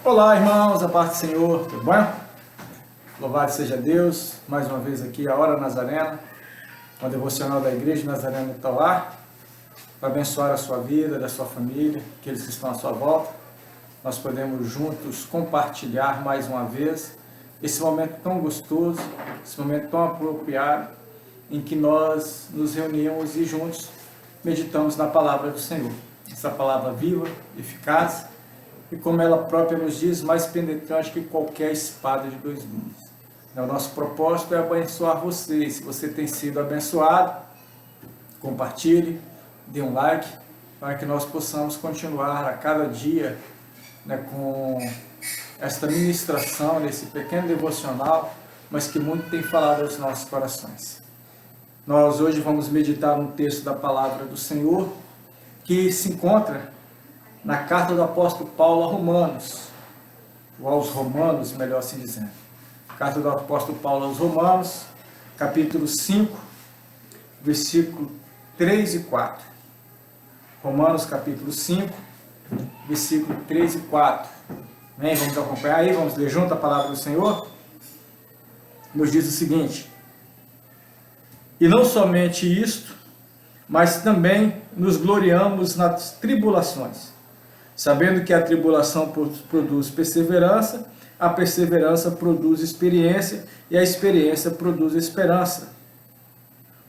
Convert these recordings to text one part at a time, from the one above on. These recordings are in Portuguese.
Olá, irmãos, a paz do Senhor, tudo bom? Louvado seja Deus, mais uma vez aqui a Hora Nazarena, uma devocional da Igreja Nazarena de Itauá, para abençoar a sua vida, da sua família, aqueles que estão à sua volta. Nós podemos juntos compartilhar mais uma vez esse momento tão gostoso, esse momento tão apropriado, em que nós nos reunimos e juntos meditamos na palavra do Senhor. Essa palavra viva, eficaz, e como ela própria nos diz, mais penetrante que qualquer espada de dois gumes. O nosso propósito é abençoar você. Se você tem sido abençoado, compartilhe, dê um like, para que nós possamos continuar a cada dia, com esta ministração, nesse pequeno devocional, mas que muito tem falado aos nossos corações. Nós hoje vamos meditar no texto da palavra do Senhor, que se encontra na carta do apóstolo Paulo aos Romanos, melhor assim dizendo. Carta do apóstolo Paulo aos Romanos, capítulo 5, versículo 3 e 4. Romanos, capítulo 5, versículo 3 e 4. Amém? Vamos acompanhar aí, vamos ler junto a palavra do Senhor? Nos diz o seguinte: e não somente isto, mas também nos gloriamos nas tribulações, sabendo que a tribulação produz perseverança, a perseverança produz experiência, e a experiência produz esperança.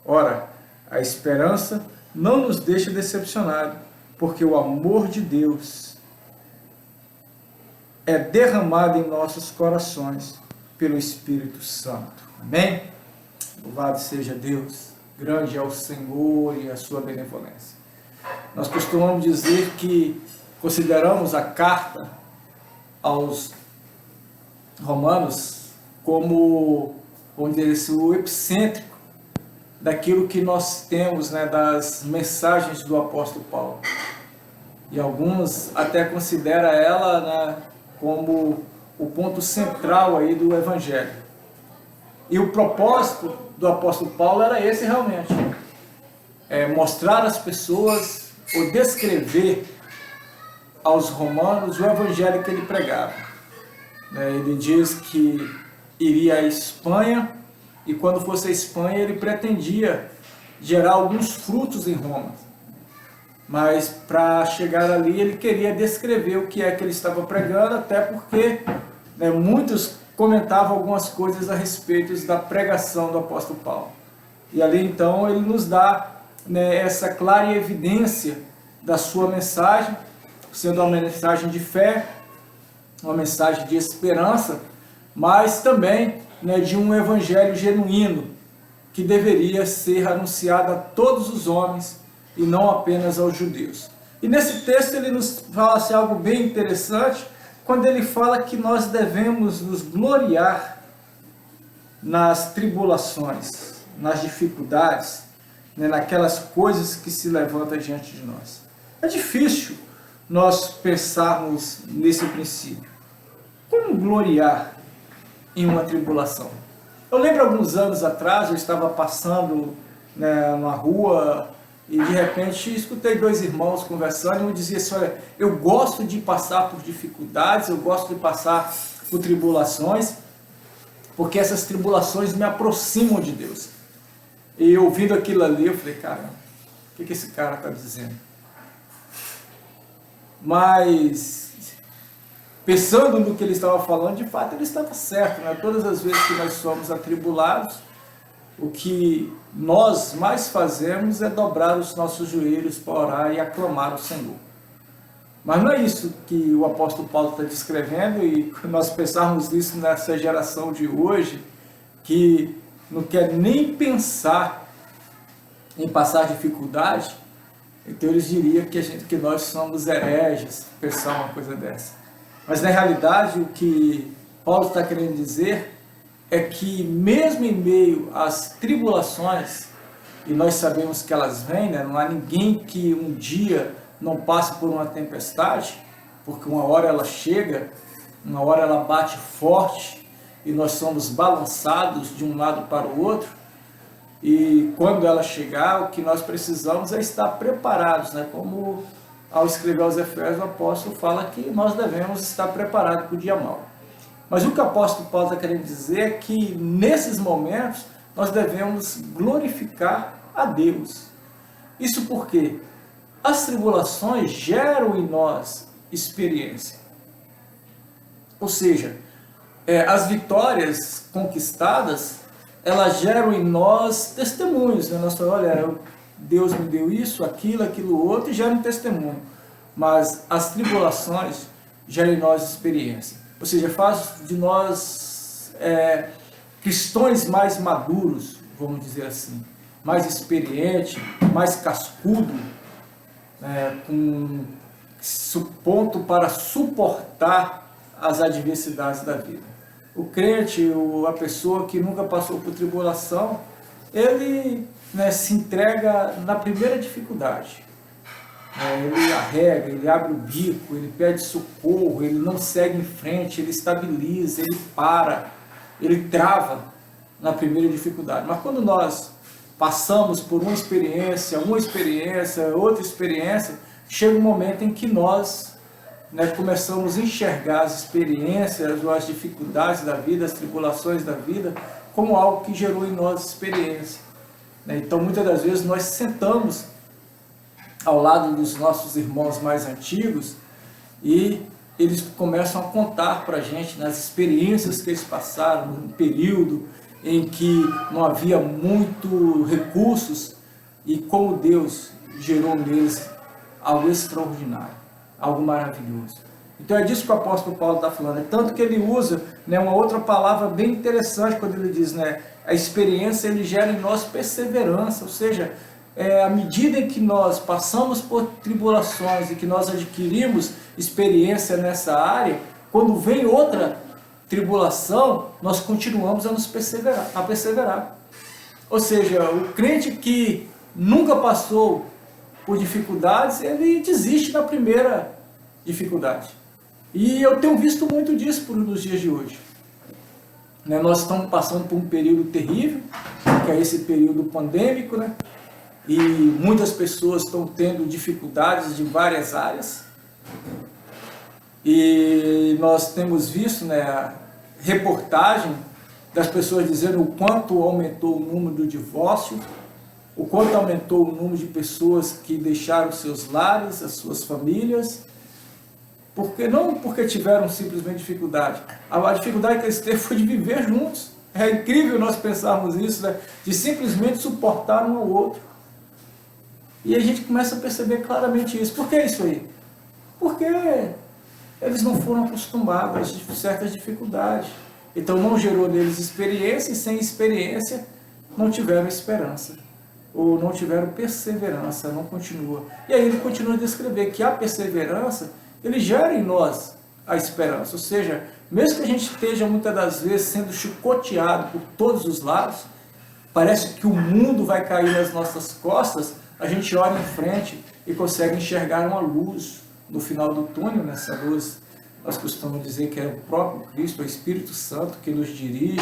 Ora, a esperança não nos deixa decepcionados, porque o amor de Deus é derramado em nossos corações pelo Espírito Santo. Amém? Louvado seja Deus, grande é o Senhor e a sua benevolência. Nós costumamos dizer que consideramos a carta aos Romanos como, vamos dizer assim, o epicêntrico daquilo que nós temos, das mensagens do apóstolo Paulo. E alguns até consideram ela, como o ponto central aí do Evangelho. E o propósito do apóstolo Paulo era esse realmente, mostrar às pessoas ou descrever aos romanos o evangelho que ele pregava. Ele diz que iria à Espanha, e quando fosse à Espanha ele pretendia gerar alguns frutos em Roma. Mas para chegar ali ele queria descrever o que é que ele estava pregando, até porque muitos comentavam algumas coisas a respeito da pregação do apóstolo Paulo. E ali então ele nos dá essa clara evidência da sua mensagem, sendo uma mensagem de fé, uma mensagem de esperança, mas também de um evangelho genuíno, que deveria ser anunciado a todos os homens e não apenas aos judeus. E nesse texto ele nos fala algo bem interessante, quando ele fala que nós devemos nos gloriar nas tribulações, nas dificuldades, naquelas coisas que se levantam diante de nós. É difícil nós pensarmos nesse princípio. Como gloriar em uma tribulação? Eu lembro alguns anos atrás, eu estava passando numa rua e de repente escutei dois irmãos conversando, e um dizia assim: olha, eu gosto de passar por dificuldades, eu gosto de passar por tribulações, porque essas tribulações me aproximam de Deus. E ouvindo aquilo ali, eu falei: caramba, o que esse cara está dizendo? Mas, pensando no que ele estava falando, de fato ele estava certo. Todas as vezes que nós somos atribulados, o que nós mais fazemos é dobrar os nossos joelhos para orar e aclamar o Senhor. Mas não é isso que o apóstolo Paulo está descrevendo, e nós pensarmos nisso nessa geração de hoje, que não quer nem pensar em passar dificuldade, então eles diriam que nós somos hereges, pensar uma coisa dessa. Mas na realidade o que Paulo está querendo dizer é que mesmo em meio às tribulações, e nós sabemos que elas vêm, não há ninguém que um dia não passe por uma tempestade, porque uma hora ela chega, uma hora ela bate forte, e nós somos balançados de um lado para o outro. E quando ela chegar, o que nós precisamos é estar preparados, como ao escrever aos Efésios, o apóstolo fala que nós devemos estar preparados para o dia mau. Mas o que o apóstolo Paulo está querendo dizer é que nesses momentos nós devemos glorificar a Deus. Isso porque as tribulações geram em nós experiência. Ou seja, as vitórias conquistadas, elas geram em nós testemunhos. Nós falamos, olha, Deus me deu isso, aquilo outro, e gera um testemunho. Mas as tribulações geram em nós experiência. Ou seja, faz de nós cristãos mais maduros, vamos dizer assim, mais experiente, mais cascudo, com ponto para suportar as adversidades da vida. O crente, a pessoa que nunca passou por tribulação, ele se entrega na primeira dificuldade. Ele arrega, ele abre o bico, ele pede socorro, ele não segue em frente, ele estabiliza, ele para, ele trava na primeira dificuldade. Mas quando nós passamos por uma experiência, outra experiência, chega um momento em que nós começamos a enxergar as experiências ou as dificuldades da vida, as tribulações da vida, como algo que gerou em nós experiência. Então, muitas das vezes, nós sentamos ao lado dos nossos irmãos mais antigos e eles começam a contar para a gente nas experiências que eles passaram, num período em que não havia muito recursos e como Deus gerou neles algo extraordinário, algo maravilhoso. Então é disso que o apóstolo Paulo está falando. É tanto que ele usa uma outra palavra bem interessante quando ele diz, a experiência ele gera em nós perseverança, ou seja, à medida em que nós passamos por tribulações e que nós adquirimos experiência nessa área, quando vem outra tribulação, nós continuamos a perseverar. Ou seja, o crente que nunca passou por dificuldades, ele desiste na primeira dificuldade. E eu tenho visto muito disso nos dias de hoje. Nós estamos passando por um período terrível, que é esse período pandêmico, e muitas pessoas estão tendo dificuldades de várias áreas. E nós temos visto reportagem das pessoas dizendo o quanto aumentou o número do divórcio, o quanto aumentou o número de pessoas que deixaram seus lares, as suas famílias, não porque tiveram simplesmente dificuldade. A dificuldade que eles teve foi de viver juntos. É incrível nós pensarmos isso, de simplesmente suportar um ao outro. E a gente começa a perceber claramente isso. Por que isso aí? Porque eles não foram acostumados a certas dificuldades. Então não gerou neles experiência, e sem experiência não tiveram esperança. Ou não tiveram perseverança, não continua. E aí ele continua a descrever que a perseverança, ele gera em nós a esperança. Ou seja, mesmo que a gente esteja muitas das vezes sendo chicoteado por todos os lados, parece que o mundo vai cair nas nossas costas, a gente olha em frente e consegue enxergar uma luz no final do túnel. Nessa luz, nós costumamos dizer que é o próprio Cristo, o Espírito Santo, que nos dirige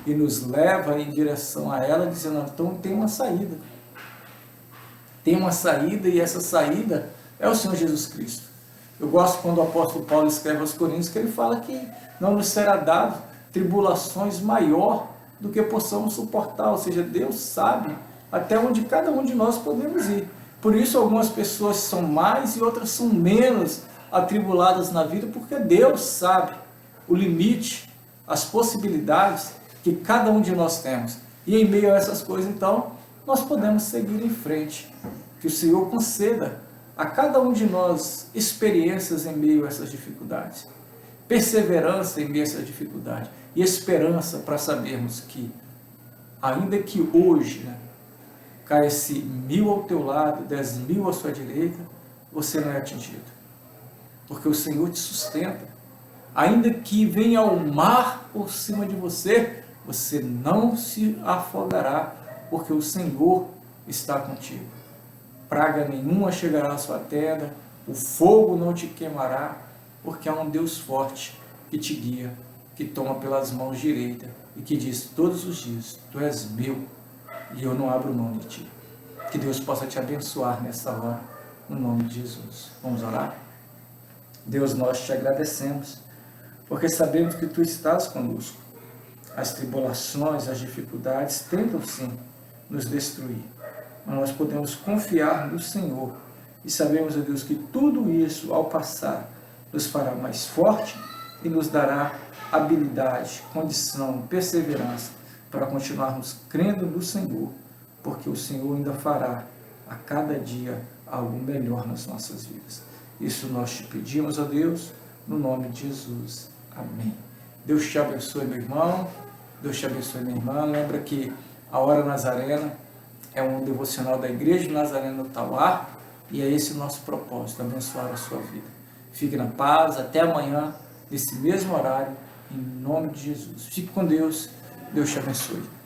e nos leva em direção a ela, dizendo, então tem uma saída. Tem uma saída, e essa saída é o Senhor Jesus Cristo. Eu gosto quando o apóstolo Paulo escreve aos Coríntios, que ele fala que não nos será dado tribulações maior do que possamos suportar, ou seja, Deus sabe até onde cada um de nós podemos ir. Por isso algumas pessoas são mais e outras são menos atribuladas na vida, porque Deus sabe o limite, as possibilidades que cada um de nós temos. E em meio a essas coisas, então, nós podemos seguir em frente. Que o Senhor conceda a cada um de nós experiências em meio a essas dificuldades, perseverança em meio a essas dificuldades e esperança para sabermos que, ainda que hoje caia-se 1000 ao teu lado, 10.000 à sua direita, você não é atingido, porque o Senhor te sustenta. Ainda que venha o mar por cima de você, você não se afogará, porque o Senhor está contigo. Praga nenhuma chegará à sua tenda, o fogo não te queimará, porque há um Deus forte que te guia, que toma pelas mãos direitas e que diz todos os dias, tu és meu e eu não abro mão de ti. Que Deus possa te abençoar nessa hora, no nome de Jesus. Vamos orar? Deus, nós te agradecemos, porque sabemos que tu estás conosco. As tribulações, as dificuldades tentam sim nos destruir, mas nós podemos confiar no Senhor e sabemos, ó Deus, que tudo isso, ao passar, nos fará mais forte e nos dará habilidade, condição, perseverança para continuarmos crendo no Senhor, porque o Senhor ainda fará a cada dia algo melhor nas nossas vidas. Isso nós te pedimos, ó Deus, no nome de Jesus. Amém. Deus te abençoe, meu irmão. Deus te abençoe, minha irmã. Lembra que a Hora Nazarena é um devocional da Igreja Nazarena do Tauá e é esse o nosso propósito, abençoar a sua vida. Fique na paz, até amanhã, nesse mesmo horário, em nome de Jesus. Fique com Deus. Deus te abençoe.